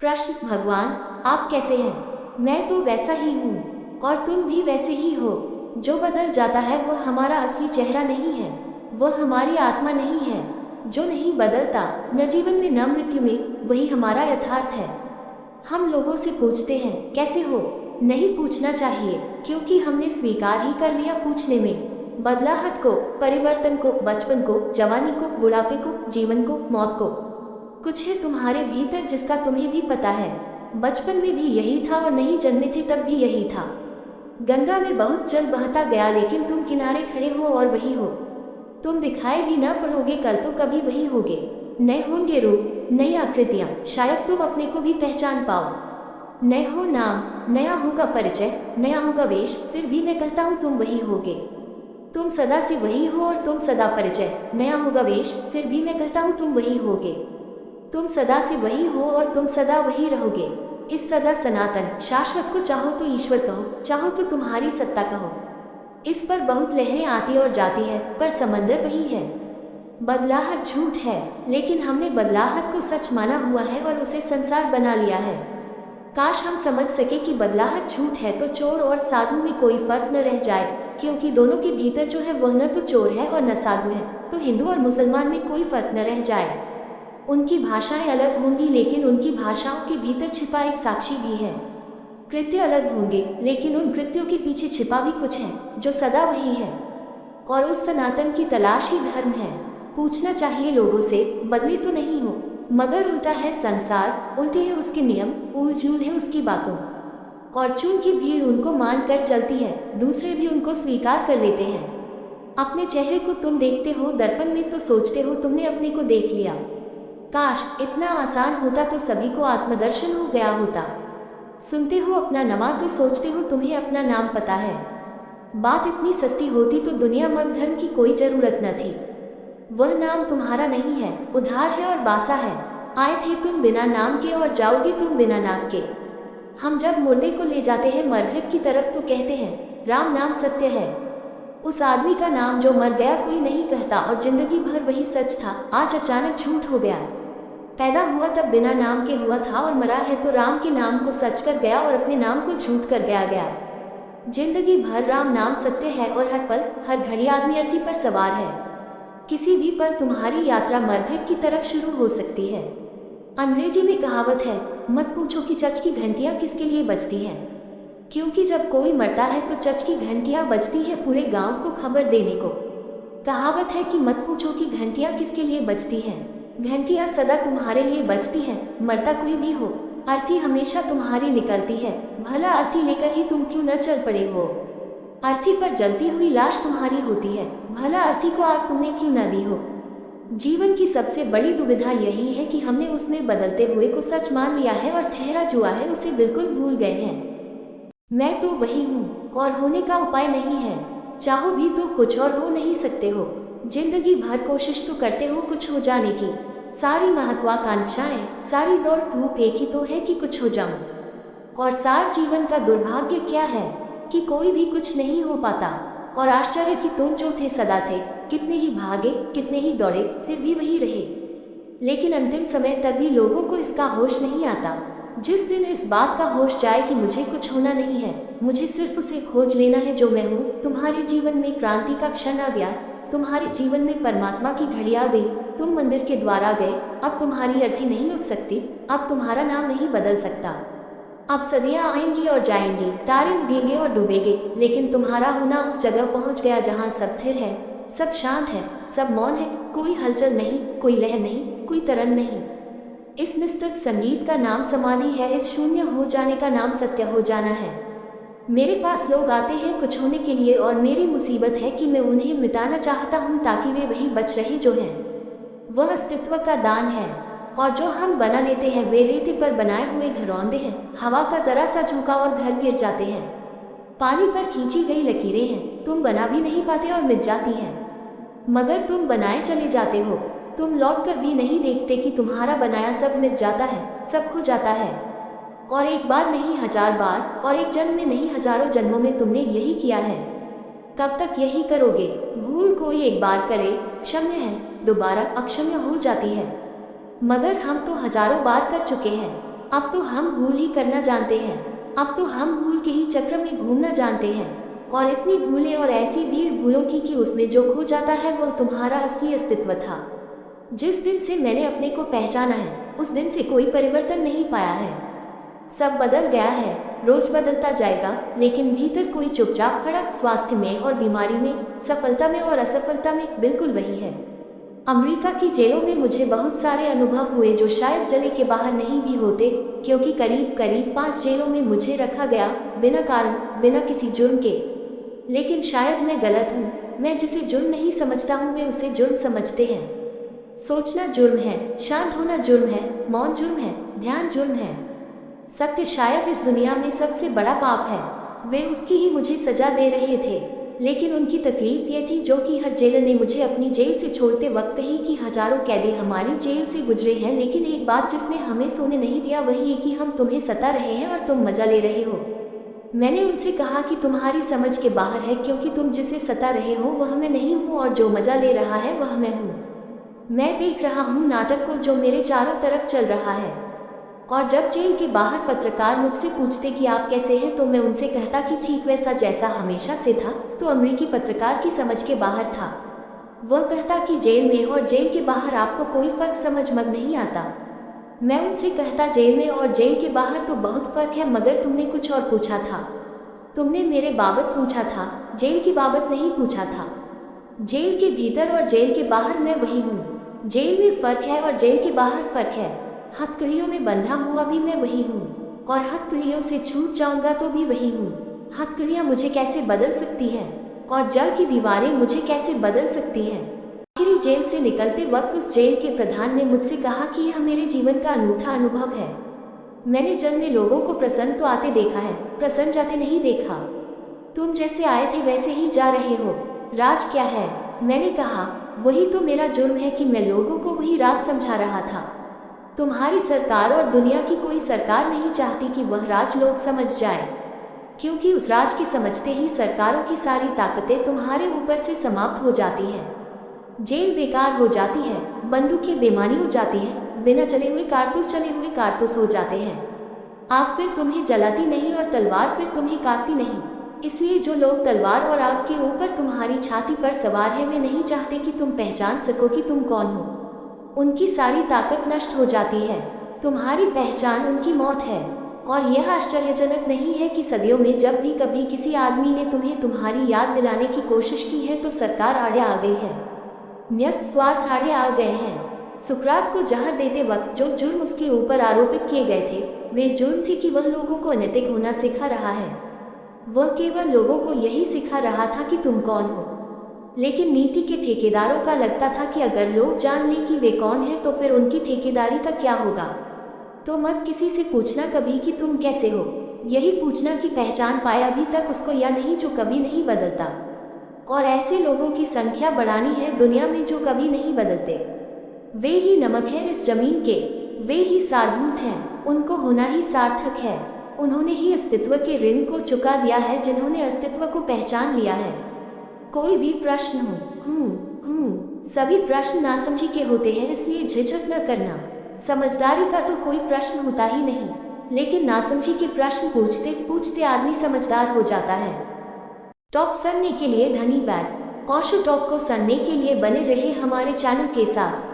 प्रश्न। भगवान, आप कैसे हैं? मैं तो वैसा ही हूँ और तुम भी वैसे ही हो। जो बदल जाता है वह हमारा असली चेहरा नहीं है, वह हमारी आत्मा नहीं है। जो नहीं बदलता, न जीवन में न मृत्यु में, वही हमारा यथार्थ है। हम लोगों से पूछते हैं कैसे हो। नहीं पूछना चाहिए, क्योंकि हमने स्वीकार ही कर लिया पूछने में। बदलाहट को, परिवर्तन को, बचपन को, जवानी को, बुढ़ापे को, जीवन को, मौत को। कुछ है तुम्हारे भीतर जिसका तुम्हें भी पता है। बचपन में भी यही था और नहीं जन्मे थे तब भी यही था। गंगा में बहुत जल बहता गया, लेकिन तुम किनारे खड़े हो और वही हो। तुम दिखाई भी न पड़ोगे, कल तो कभी वही होगे। नए होंगे रूप, नई आकृतियाँ, शायद तुम अपने को भी पहचान पाओ। नए हो नाम, नया होगा परिचय, नया होगा वेश, फिर भी मैं कहता हूँ तुम वही होगे। तुम सदा से वही हो और तुम सदा परिचय, नया होगा वेश, फिर भी मैं कहता हूँ तुम वही होगे। तुम सदा से वही हो और तुम सदा वही रहोगे। इस सदा सनातन शाश्वत को चाहो तो ईश्वर कहो, चाहो तो तुम्हारी सत्ता कहो। इस पर बहुत लहरें आती और जाती है, पर समंदर वही है। बदलाहट झूठ है, लेकिन हमने बदलाहट को सच माना हुआ है और उसे संसार बना लिया है। काश हम समझ सके कि बदलाहट झूठ है, तो चोर और साधु में कोई फर्क न रह जाए, क्योंकि दोनों के भीतर जो है वह न तो चोर है और न साधु है, तो हिंदू और मुसलमान में कोई फर्क न रह जाए। उनकी भाषाएं अलग होंगी, लेकिन उनकी भाषाओं के भीतर छिपा एक साक्षी भी है। कृत्य अलग होंगे, लेकिन उन कृत्यों के पीछे छिपा भी कुछ है जो सदा वही है, और उस सनातन की तलाश ही धर्म है। पूछना चाहिए लोगों से, बदले तो नहीं हो, मगर उल्टा है संसार, उल्टे है उसके नियम, उलझुल है उसकी बातों। और चूंकि भीड़ उनको मान कर चलती है, दूसरे भी उनको स्वीकार कर लेते हैं। अपने चेहरे को तुम देखते हो दर्पण में तो सोचते हो तुमने अपने को देख लिया। काश इतना आसान होता तो सभी को आत्मदर्शन हो गया होता। सुनते हो अपना नाम तो सोचते हो तुम्हें अपना नाम पता है। बात इतनी सस्ती होती तो दुनिया मत धर्म की कोई जरूरत न थी। वह नाम तुम्हारा नहीं है, उधार है और बासा है। आए थे तुम बिना नाम के और जाओगे तुम बिना नाम के। हम जब मुर्दे को ले जाते हैं मरघट की तरफ तो कहते हैं राम नाम सत्य है। उस आदमी का नाम जो मर गया कोई नहीं कहता, और जिंदगी भर वही सच था, आज अचानक झूठ हो गया। पैदा हुआ तब बिना नाम के हुआ था, और मरा है तो राम के नाम को सच कर गया और अपने नाम को झूठ कर गया। जिंदगी भर राम नाम सत्य है, और हर पल हर घड़ी आदमी अर्थी पर सवार है। किसी भी पल तुम्हारी यात्रा मरघट की तरफ शुरू हो सकती है। अंग्रेजी में कहावत है, मत पूछो कि चर्च की घंटियां किसके लिए बजती हैं, क्योंकि जब कोई मरता है तो चर्च की घंटियां बजती हैं पूरे गांव को खबर देने को। कहावत है कि मत पूछो कि घंटियां किसके लिए बजती हैं। घंटियां सदा तुम्हारे लिए बजती हैं, मरता कोई भी हो। अर्थी हमेशा तुम्हारी निकलती है, भला अर्थी लेकर ही तुम क्यों न चल पड़े हो। अर्थी पर जलती हुई लाश तुम्हारी होती है, भला अर्थी को आग तुमने क्यों न दी हो। जीवन की सबसे बड़ी दुविधा यही है कि हमने उसमें बदलते हुए को सच मान लिया है और ठहरा जुआ है उसे बिल्कुल भूल गए हैं। मैं तो वही हूँ और होने का उपाय नहीं है। चाहो भी तो कुछ और हो नहीं सकते हो। जिंदगी भर कोशिश तो करते हो कुछ हो जाने की। सारी महत्वाकांक्षाएं, सारी दौड़ धूप एक ही तो है कि कुछ हो जाऊं। और सार जीवन का दुर्भाग्य क्या है कि कोई भी कुछ नहीं हो पाता। और आश्चर्य कि तुम जो थे सदा थे, कितने ही भागे, कितने ही दौड़े, फिर भी वही रहे। लेकिन अंतिम समय तक भी लोगों को इसका होश नहीं आता। जिस दिन इस बात का होश जाए कि मुझे कुछ होना नहीं है, मुझे सिर्फ उसे खोज लेना है जो मैं हूँ, तुम्हारे जीवन में क्रांति का क्षण आ गया। तुम्हारे जीवन में परमात्मा की घड़ी आ गई। तुम मंदिर के द्वार आ गए। अब तुम्हारी अर्थी नहीं उठ सकती, अब तुम्हारा नाम नहीं बदल सकता। अब सदियां आएंगी और जाएंगी, तारे उगेंगे और डूबेंगे, लेकिन तुम्हारा होना उस जगह पहुंच गया जहां सब स्थिर है, सब शांत है, सब मौन है, कोई हलचल नहीं, कोई लहर नहीं, कोई तरंग नहीं। इस निस्तृत संगीत का नाम समाधि है, इस शून्य हो जाने का नाम सत्य हो जाना है। मेरे पास लोग आते हैं कुछ होने के लिए, और मेरी मुसीबत है कि मैं उन्हें मिटाना चाहता हूँ ताकि वे वही बच रहे जो हैं। वह अस्तित्व का दान है, और जो हम बना लेते हैं वे रेते पर बनाए हुए घरौंदे हैं। हवा का जरा सा झोंका और घर गिर जाते हैं। पानी पर खींची गई लकीरें हैं, तुम बना भी नहीं पाते और मिट जाती हैं। मगर तुम बनाए चले जाते हो, तुम लौट कर भी नहीं देखते कि तुम्हारा बनाया सब मिट जाता है, सब खो जाता है। और एक बार नहीं 1000 बार, और एक जन्म में नहीं हजारों जन्मों में तुमने यही किया है। कब तक यही करोगे? भूल कोई एक बार करे क्षम्य है, दोबारा अक्षम्य हो जाती है, मगर हम तो हजारों बार कर चुके हैं। अब तो हम भूल ही करना जानते हैं। अब तो हम भूल के ही चक्र में घूमना जानते हैं, और इतनी भूलें और ऐसी भीड़ भूलों की कि उसमें जो खो जाता है वह तुम्हारा असली अस्तित्व था। जिस दिन से मैंने अपने को पहचाना है उस दिन से कोई परिवर्तन नहीं पाया है। सब बदल गया है, रोज बदलता जाएगा, लेकिन भीतर कोई चुपचाप खड़ा, स्वास्थ्य में और बीमारी में, सफलता में और असफलता में बिल्कुल वही है। अमेरिका की जेलों में मुझे बहुत सारे अनुभव हुए जो शायद जले के बाहर नहीं भी होते, क्योंकि करीब करीब 5 जेलों में मुझे रखा गया, बिना कारण, बिना किसी जुर्म के। लेकिन शायद मैं गलत हूँ, मैं जिसे जुर्म नहीं समझता हूँ वे उसे जुर्म समझते हैं। सोचना जुर्म है, शांत होना जुर्म है, मौन जुर्म है, ध्यान जुर्म है। सत्य शायद इस दुनिया में सबसे बड़ा पाप है। वे उसकी ही मुझे सजा दे रहे थे, लेकिन उनकी तकलीफ ये थी जो कि हर जेलर ने मुझे अपनी जेल से छोड़ते वक्त कही कि हजारों कैदी हमारी जेल से गुजरे हैं, लेकिन एक बात जिसने हमें सोने नहीं दिया वही है कि हम तुम्हें सता रहे हैं और तुम मजा ले रहे हो। मैंने उनसे कहा कि तुम्हारी समझ के बाहर है, क्योंकि तुम जिसे सता रहे हो वह मैं नहीं हूँ और जो मजा ले रहा है वह मैं हूँ। मैं देख रहा हूँ नाटक को जो मेरे चारों तरफ चल रहा है। और जब जेल के बाहर पत्रकार मुझसे पूछते कि आप कैसे हैं तो मैं उनसे कहता कि ठीक वैसा जैसा हमेशा से था, तो अमेरिकी पत्रकार की समझ के बाहर था। वह कहता कि जेल में और जेल के बाहर आपको कोई फर्क समझ मग नहीं आता। मैं उनसे कहता जेल में और जेल के बाहर तो बहुत फर्क है, मगर तुमने कुछ और पूछा था। तुमने मेरे बाबत पूछा था, जेल की बाबत नहीं पूछा था। जेल के भीतर और जेल के बाहर मैं वही हूँ। जेल में फर्क है और जेल के बाहर फर्क है। हथकड़ियों में बंधा हुआ भी मैं वही हूँ, और हथकड़ियों से छूट जाऊंगा तो भी वही हूँ। हथकड़ियाँ मुझे कैसे बदल सकती हैं, और जल की दीवारें मुझे कैसे बदल सकती हैं। आखिरी जेल से निकलते वक्त उस जेल के प्रधान ने मुझसे कहा कि यह मेरे जीवन का अनूठा अनुभव है। मैंने जेल में लोगों को प्रसन्न तो आते देखा है, प्रसन्न जाते नहीं देखा। तुम जैसे आए थे वैसे ही जा रहे हो। राज क्या है? मैंने कहा, वही तो मेरा जुर्म है कि मैं लोगों को वही राज समझा रहा था। तुम्हारी सरकार और दुनिया की कोई सरकार नहीं चाहती कि वह राज लोग समझ जाए, क्योंकि उस राज के समझते ही सरकारों की सारी ताकतें तुम्हारे ऊपर से समाप्त हो जाती हैं। जेल बेकार हो जाती है, बंदूकें बेमानी हो जाती हैं, बिना चले हुए कारतूस हो जाते हैं। आग फिर तुम्हें जलाती नहीं और तलवार फिर तुम्हें काटती नहीं। इसलिए जो लोग तलवार और आग के ऊपर तुम्हारी छाती पर सवार हैं वे नहीं चाहते कि तुम पहचान सको कि तुम कौन हो। उनकी सारी ताकत नष्ट हो जाती है। तुम्हारी पहचान उनकी मौत है। और यह आश्चर्यजनक नहीं है कि सदियों में जब भी कभी किसी आदमी ने तुम्हें तुम्हारी याद दिलाने की कोशिश की है तो सरकार आड़े आ गई है, न्यस्त स्वार्थ आड़े आ गए हैं। सुकरात को जहर देते वक्त जो जुर्म उसके ऊपर आरोपित किए गए थे वे जुर्म थे कि वह लोगों को अनैतिक होना सिखा रहा है। वह केवल लोगों को यही सिखा रहा था कि तुम कौन हो। लेकिन नीति के ठेकेदारों का लगता था कि अगर लोग जान लें कि वे कौन हैं तो फिर उनकी ठेकेदारी का क्या होगा। तो मत किसी से पूछना कभी कि तुम कैसे हो। यही पूछना कि पहचान पाए अभी तक उसको या नहीं जो कभी नहीं बदलता। और ऐसे लोगों की संख्या बढ़ानी है दुनिया में जो कभी नहीं बदलते। वे ही नमक हैं इस जमीन के, वे ही सारभूत हैं, उनको होना ही सार्थक है। उन्होंने ही अस्तित्व के ऋण को चुका दिया है जिन्होंने अस्तित्व को पहचान लिया है। कोई भी प्रश्न हो, सभी प्रश्न नासमझी के होते हैं, इसलिए झिझक न करना। समझदारी का तो कोई प्रश्न होता ही नहीं, लेकिन नासमझी के प्रश्न पूछते पूछते आदमी समझदार हो जाता है। टॉप सुनने के लिए धन्यवाद। ओशो टॉप को सुनने के लिए बने रहे हमारे चैनल के साथ।